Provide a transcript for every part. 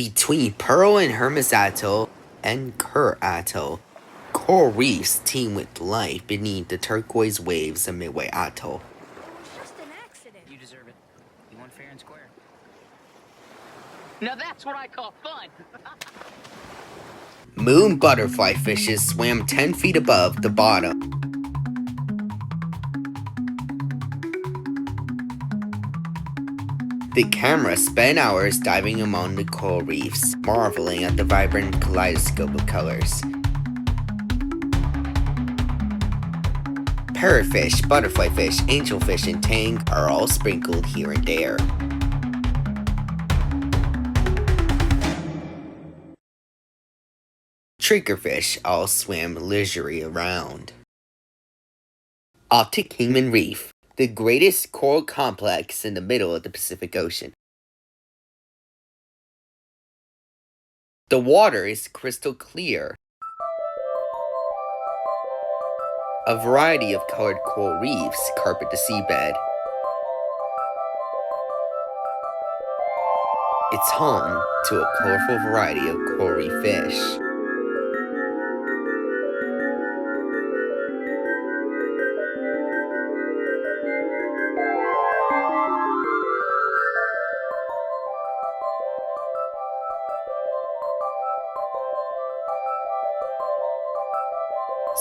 Between Pearl and Hermes Atoll and Kerr Atoll, coral reefs teem with life beneath the turquoise waves of Midway Atoll. It was just an accident. You deserve it. You won fair and square. Now that's what I call fun! Moon butterfly fishes swam 10 feet above the bottom. The camera spent hours diving among the coral reefs, marveling at the vibrant kaleidoscope of colors. Parrotfish, butterflyfish, angelfish, and tang are all sprinkled here and there. Triggerfish all swam leisurely around. Afterglow Reef, the greatest coral complex in the middle of the Pacific Ocean. The water is crystal clear. A variety of colored coral reefs carpet the seabed. It's home to a colorful variety of coral reef fish.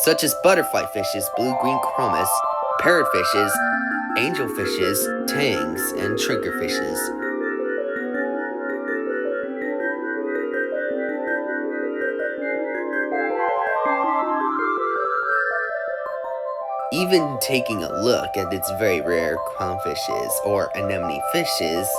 Such as butterflyfishes, blue-green chromis, parrotfishes, angelfishes, tangs, and triggerfishes. Even taking a look at its very rare clownfishes or anemone fishes